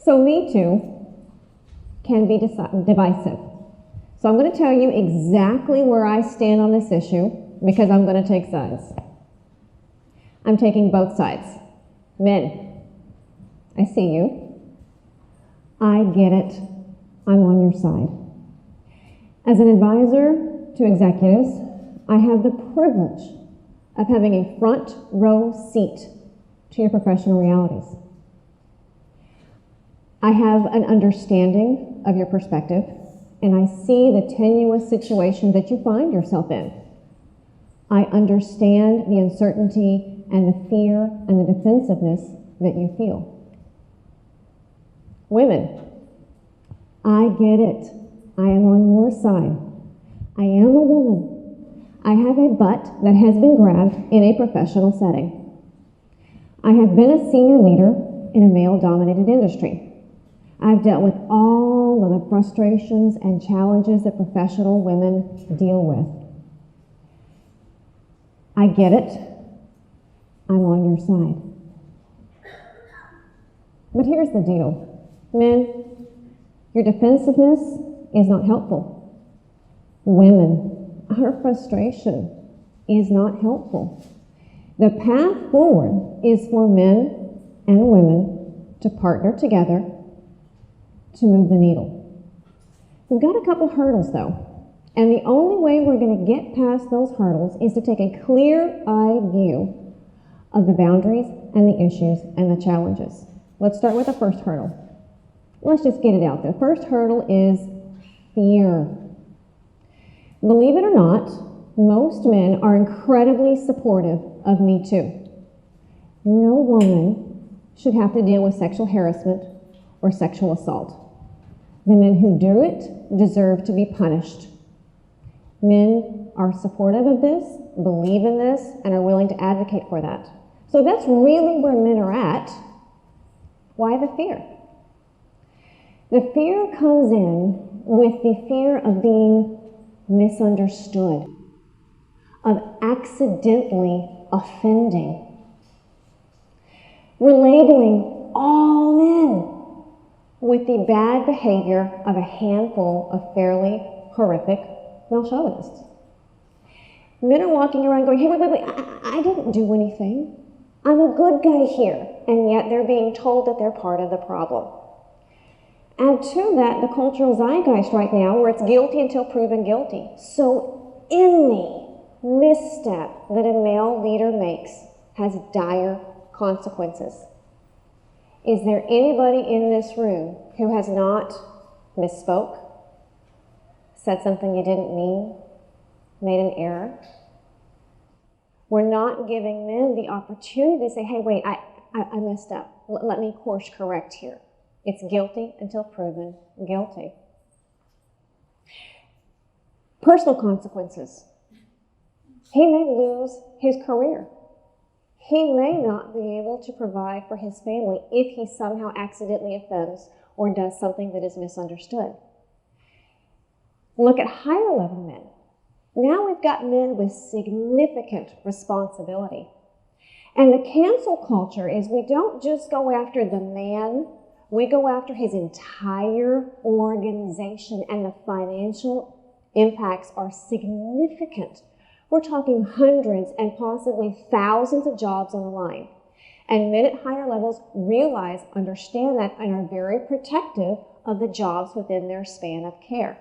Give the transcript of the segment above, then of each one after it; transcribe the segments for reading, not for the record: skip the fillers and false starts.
So MeToo can be divisive. So I'm going to tell you exactly where I stand on this issue because I'm going to take sides. I'm taking both sides. Men, I see you. I get it. I'm on your side. As an advisor to executives, I have the privilege of having a front row seat to your professional realities. I have an understanding of your perspective, and I see the tenuous situation that you find yourself in. I understand the uncertainty and the fear and the defensiveness that you feel. Women, I get it. I am on your side. I am a woman. I have a butt that has been grabbed in a professional setting. I have been a senior leader in a male-dominated industry. I've dealt with all of the frustrations and challenges that professional women deal with. I get it. I'm on your side. But here's the deal. Men, your defensiveness is not helpful. Women, our frustration is not helpful. The path forward is for men and women to partner together to move the needle. We've got a couple hurdles though, and the only way we're going to get past those hurdles is to take a clear-eyed view of the boundaries and the issues and the challenges. Let's start with the first hurdle. Let's just get it out there. First hurdle is fear. Believe it or not, most men are incredibly supportive of MeToo. No woman should have to deal with sexual harassment or sexual assault. The men who do it deserve to be punished. Men are supportive of this, believe in this, and are willing to advocate for that. So that's really where men are at. Why the fear? The fear comes in with the fear of being misunderstood, of accidentally offending. We're labeling all men with the bad behavior of a handful of fairly horrific male chauvinists. Men are walking around going, hey, wait, I didn't do anything. I'm a good guy here. And yet they're being told that they're part of the problem. Add to that the cultural zeitgeist right now where it's guilty until proven guilty. So any misstep that a male leader makes has dire consequences. Is there anybody in this room who has not misspoke, said something you didn't mean, made an error? We're not giving men the opportunity to say, hey, wait, I messed up. Let me course correct here. It's guilty until proven guilty. Personal consequences. He may lose his career. He may not be able to provide for his family if he somehow accidentally offends or does something that is misunderstood. Look at higher level men. Now we've got men with significant responsibility. And the cancel culture is we don't just go after the man, we go after his entire organization, and the financial impacts are significant. We're talking hundreds and possibly thousands of jobs on the line. And men at higher levels realize, understand that, and are very protective of the jobs within their span of care.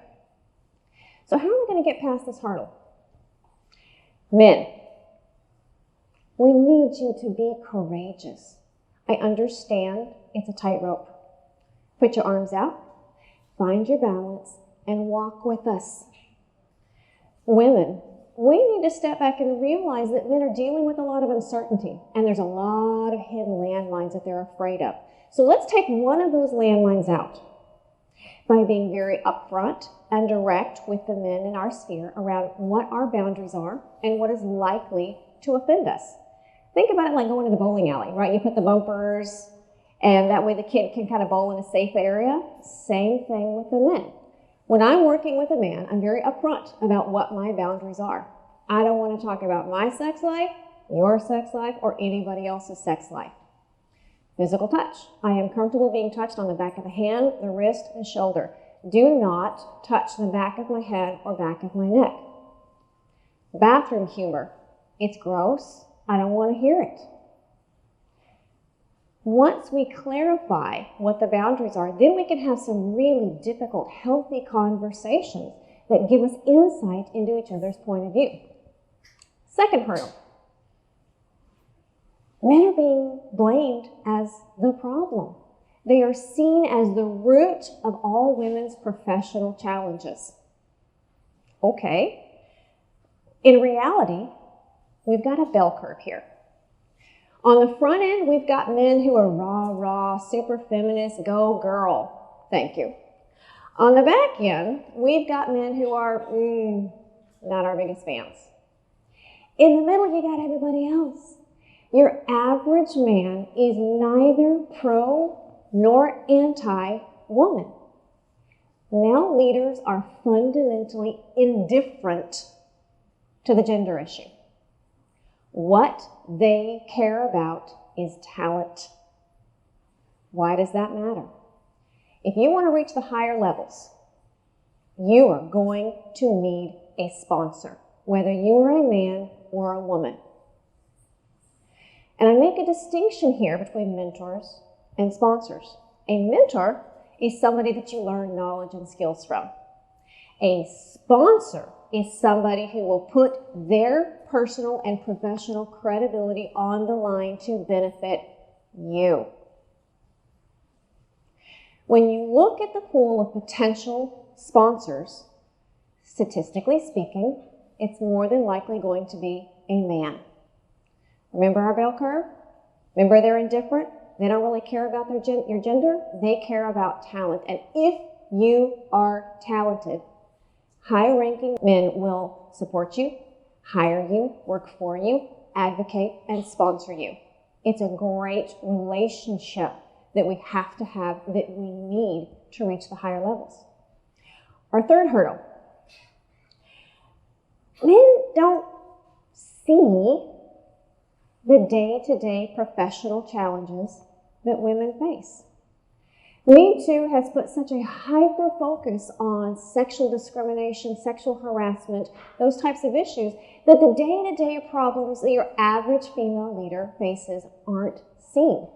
So how are we going to get past this hurdle? Men, we need you to be courageous. I understand it's a tightrope. Put your arms out, find your balance, and walk with us. Women, we need to step back and realize that men are dealing with a lot of uncertainty, and there's a lot of hidden landmines that they're afraid of. So let's take one of those landmines out by being very upfront and direct with the men in our sphere around what our boundaries are and what is likely to offend us. Think about it like going to the bowling alley, right? You put the bumpers, and that way the kid can kind of bowl in a safe area. Same thing with the men. When I'm working with a man, I'm very upfront about what my boundaries are. I don't want to talk about my sex life, your sex life, or anybody else's sex life. Physical touch. I am comfortable being touched on the back of the hand, the wrist, the shoulder. Do not touch the back of my head or back of my neck. Bathroom humor. It's gross. I don't want to hear it. Once we clarify what the boundaries are, then we can have some really difficult, healthy conversations that give us insight into each other's point of view. Second hurdle. Men are being blamed as the problem. They are seen as the root of all women's professional challenges. Okay. In reality, we've got a bell curve here. On the front end, we've got men who are rah, super feminist, go girl. Thank you. On the back end, we've got men who are not our biggest fans. In the middle, you got everybody else. Your average man is neither pro nor anti-woman. Male leaders are fundamentally indifferent to the gender issue. What they care about is talent. Why does that matter? If you want to reach the higher levels, you are going to need a sponsor, whether you are a man or a woman. And I make a distinction here between mentors and sponsors. A mentor is somebody that you learn knowledge and skills from. A sponsor is somebody who will put their personal and professional credibility on the line to benefit you. When you look at the pool of potential sponsors, statistically speaking, it's more than likely going to be a man. Remember our bell curve? Remember they're indifferent? They don't really care about your gender. They care about talent. And if you are talented, high-ranking men will support you, hire you, work for you, advocate, and sponsor you. It's a great relationship that we have, that we need to reach the higher levels. Our third hurdle. Men don't see the day-to-day professional challenges that women face. MeToo has put such a hyper-focus on sexual discrimination, sexual harassment, those types of issues, that the day-to-day problems that your average female leader faces aren't seen.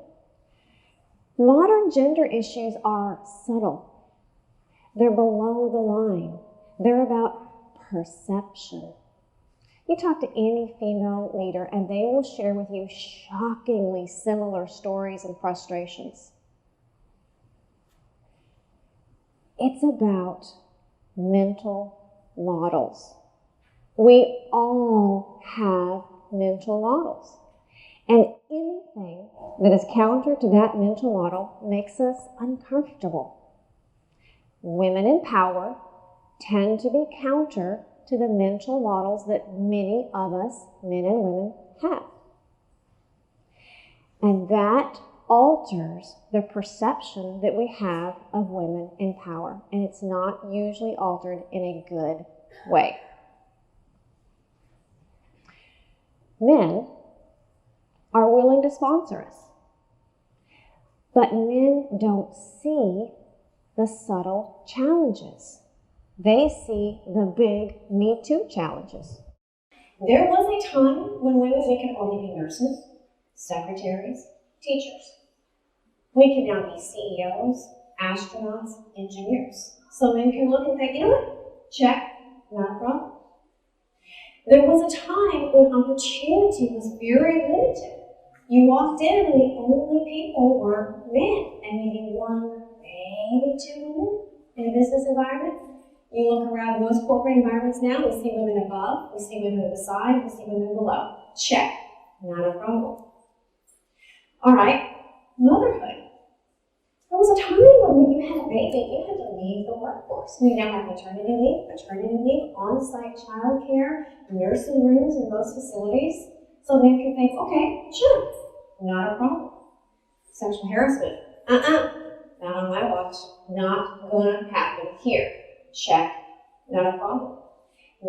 Modern gender issues are subtle. They're below the line. They're about perception. You talk to any female leader and they will share with you shockingly similar stories and frustrations. It's about mental models. We all have mental models. And anything that is counter to that mental model makes us uncomfortable. Women in power tend to be counter to the mental models that many of us, men and women, have. And that alters the perception that we have of women in power. And it's not usually altered in a good way. Men are willing to sponsor us. But men don't see the subtle challenges. They see the big MeToo challenges. There was a time when women could only be nurses, secretaries, teachers. We can now be CEOs, astronauts, engineers. So men can look and think, you know what? Check, not a problem. There was a time when opportunity was very limited. You walked in and the only people were men, and maybe one, maybe two women in a business environment. You look around most corporate environments now, we see women above, we see women beside, we see women below. Check, not a problem. All right, motherhood. There was a time when you had a baby, you had to leave the workforce. We now have maternity leave, on-site childcare, nursing rooms in most facilities. So men can think, okay, sure, not a problem. Sexual harassment, not on my watch, not gonna happen here. Check, not a problem.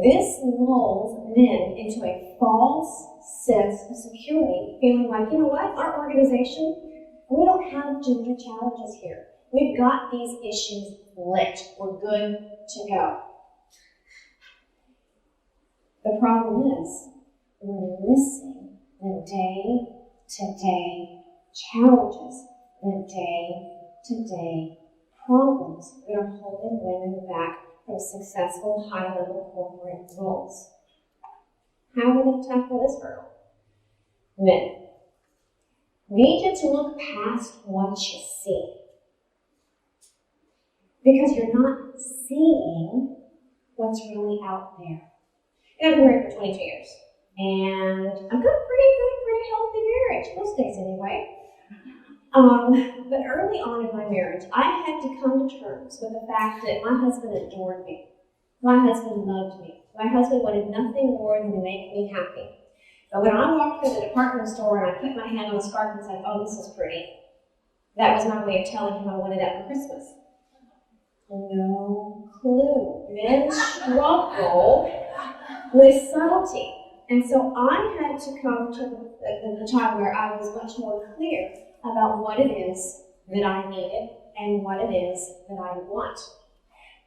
This lulls men into a false sense of security, feeling like, you know what, our organization, We don't have gender challenges here. We've got these issues lit. We're good to go. The problem is, we're missing the day-to-day challenges, the day-to-day problems that are holding women back from successful high-level corporate roles. How are we going to tackle this hurdle? Men, need you to look past what you see. Because you're not seeing what's really out there. I've been married for 22 years, and I've got a pretty healthy marriage, most days anyway. But early on in my marriage, I had to come to terms with the fact that my husband adored me. My husband loved me. My husband wanted nothing more than to make me happy. But when I walked through the department store and I put my hand on the scarf and said, "Oh, this is pretty," that was my way of telling him I wanted that for Christmas. No clue. Men struggle with subtlety. And so I had to come to the time where I was much more clear about what it is that I needed and what it is that I want.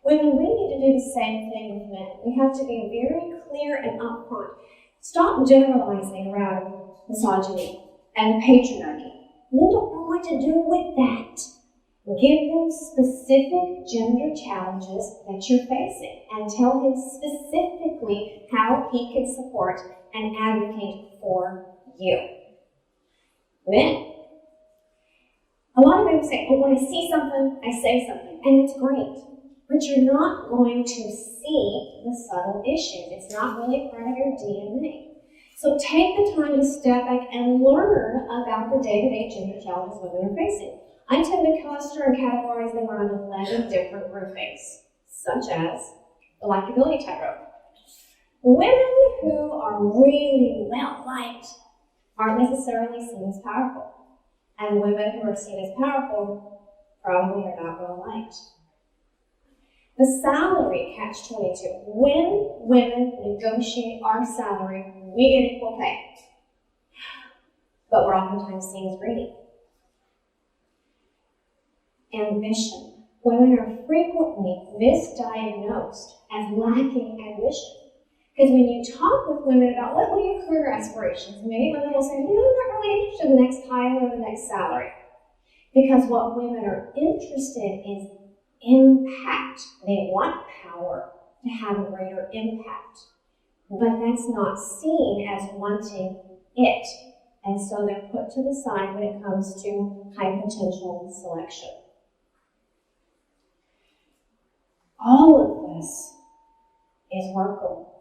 Women, we need to do the same thing with men. We have to be very clear and upfront. Stop generalizing around misogyny and patriarchy. Men don't know what to do with that. Give them specific gender challenges that you're facing and tell him specifically how he can support and advocate for you. Men. A lot of people say, "Oh, when I see something, I say something," and it's great. But you're not going to see the subtle issues. It's not really part of your DNA. So take the time to step back and learn about the day-to-day gender challenges women are facing. I tend to cluster and categorize them around 11 different groupings, such as the likability tightrope. Women who are really well-liked aren't necessarily seen as powerful. And women who are seen as powerful probably are not well-liked. The salary catch-22. When women negotiate our salary, we get equal pay. But we're oftentimes seen as greedy. Ambition. Women are frequently misdiagnosed as lacking ambition. Because when you talk with women about what are your career aspirations, many women will say, "I'm not really interested in the next title or the next salary." Because what women are interested in is impact. They want power to have a greater impact. But that's not seen as wanting it. And so they're put to the side when it comes to high potential selection. All of this is workable.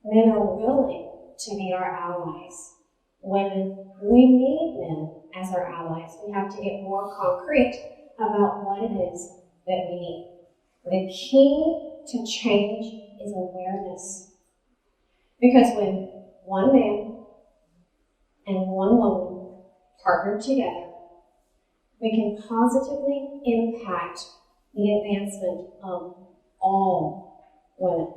Men are willing to be our allies. Women, we need men as our allies. We have to get more concrete about what it is that we need. The key to change is awareness. Because when one man and one woman partner together, we can positively impact the advancement of all women.